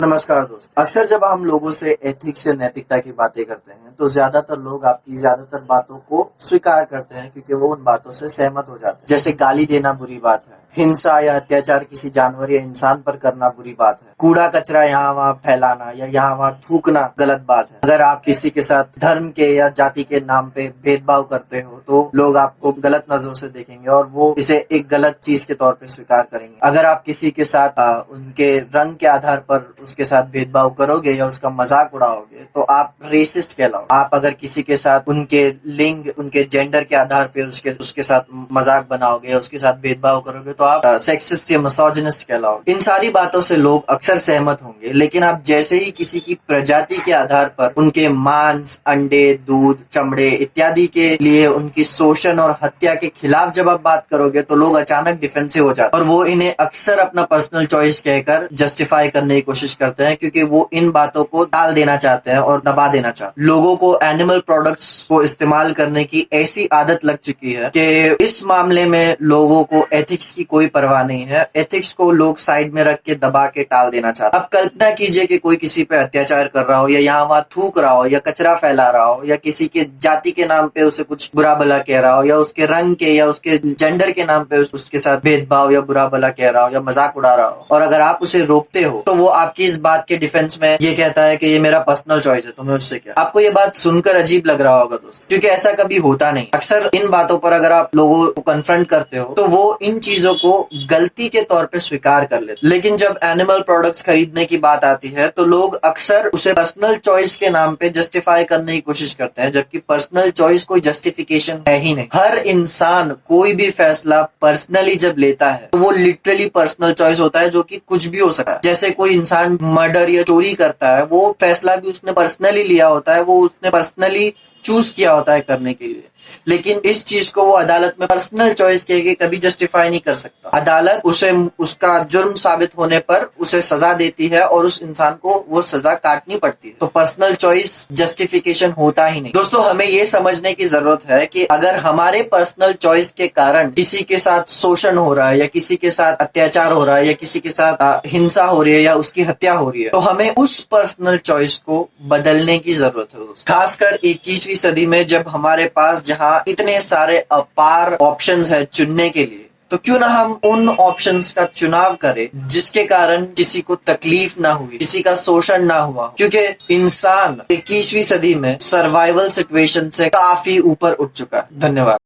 नमस्कार दोस्त। अक्सर जब हम लोगों से एथिक्स या नैतिकता की बातें करते हैं तो ज्यादातर लोग आपकी ज्यादातर बातों को स्वीकार करते हैं क्योंकि वो उन बातों से सहमत हो जाते हैं। जैसे गाली देना बुरी बात है, हिंसा या अत्याचार किसी जानवर या इंसान पर करना बुरी बात है, कूड़ा कचरा यहाँ वहाँ फैलाना या यहाँ वहाँ थूकना गलत बात है। अगर आप किसी के साथ धर्म के या जाति के नाम पे भेदभाव करते हो तो लोग आपको गलत नजरों से देखेंगे और वो इसे एक गलत चीज के तौर पे स्वीकार करेंगे। अगर आप किसी के साथ उनके रंग के आधार पर उसके साथ भेदभाव करोगे या उसका मजाक उड़ाओगे तो आप रेसिस्ट कहलाओगे। आप अगर किसी के साथ उनके लिंग, उनके जेंडर के आधार पे उसके साथ मजाक बनाओगे या उसके साथ भेदभाव करोगे तो आप सेक्सिस्ट या मिसोजिनिस्ट कहलाओगे। इन सारी बातों से लोग अक्सर सहमत होंगे, लेकिन आप जैसे ही किसी की प्रजाति के आधार पर उनके मांस, अंडे, दूध, चमड़े इत्यादि के लिए उनकी शोषण और हत्या के खिलाफ जब आप बात करोगे तो लोग अचानक डिफेंसिव हो जाते हैं और वो इन्हें अक्सर अपना पर्सनल चॉइस कहकर जस्टिफाई करने की कोशिश करते हैं क्योंकि वो इन बातों को टाल देना चाहते हैं और दबा देना चाहते हैं। लोगों को एनिमल प्रोडक्ट्स को इस्तेमाल करने की ऐसी आदत लग चुकी है कि इस मामले में लोगों को एथिक्स की कोई परवाह नहीं है। एथिक्स को लोग साइड में रख के दबा के टाल देना चाहते हैं। अब कल्पना कीजिए कि कोई किसी पे अत्याचार कर रहा हो या यहाँ वहाँ थूक रहा हो या कचरा फैला रहा हो या किसी के जाति के नाम पे उसे कुछ बुरा भला कह रहा हो या उसके रंग के या उसके जेंडर के नाम पे उसके साथ भेदभाव या बुरा भला कह रहा हो या मजाक उड़ा रहा हो और अगर आप उसे रोकते हो तो वो आपकी इस बात के डिफेंस में ये कहता है कि ये मेरा पर्सनल चॉइस है, तुम्हें उससे क्या। आपको ये बात सुनकर अजीब लग रहा होगा दोस्त, क्योंकि ऐसा कभी होता नहीं। अक्सर इन बातों पर अगर आप लोगों को कन्फ्रंट करते हो तो वो इन चीजों को गलती के तौर पे स्वीकार कर लेते। लेकिन जब एनिमल प्रोडक्ट्स खरीदने की बात आती है तो लोग अक्सर उसे पर्सनल चॉइस के नाम पे जस्टिफाई करने की कोशिश करते हैं, जबकि पर्सनल चॉइस कोई जस्टिफिकेशन है ही नहीं। हर इंसान कोई भी फैसला पर्सनली जब लेता है तो वो लिटरली पर्सनल चॉइस होता है, जो कि कुछ भी हो सकता है। जैसे कोई इंसान मर्डर या चोरी करता है, वो फैसला भी उसने पर्सनली लिया होता है, वो उसने पर्सनली चूज किया होता है करने के लिए। लेकिन इस चीज को वो अदालत में पर्सनल चॉइस कह के कभी जस्टिफाई नहीं कर सकता। अदालत उसे उसका जुर्म साबित होने पर उसे सजा देती है और उस इंसान को वो सजा काटनी पड़ती है। तो पर्सनल चॉइस जस्टिफिकेशन होता ही नहीं। दोस्तों, हमें ये समझने की जरूरत है कि अगर हमारे पर्सनल चॉइस के कारण किसी के साथ शोषण हो रहा है या किसी के साथ अत्याचार हो रहा है या किसी के साथ हिंसा हो रही है या उसकी हत्या हो रही है तो हमें उस पर्सनल चॉइस को बदलने की जरूरत है। खासकर 21वीं सदी में जब हमारे पास जहाँ इतने सारे अपार ऑप्शंस है चुनने के लिए, तो क्यों ना हम उन ऑप्शंस का चुनाव करें जिसके कारण किसी को तकलीफ ना हुई, किसी का शोषण ना हुआ। क्योंकि इंसान 21वीं सदी में सर्वाइवल सिचुएशन से काफी ऊपर उठ चुका है। धन्यवाद।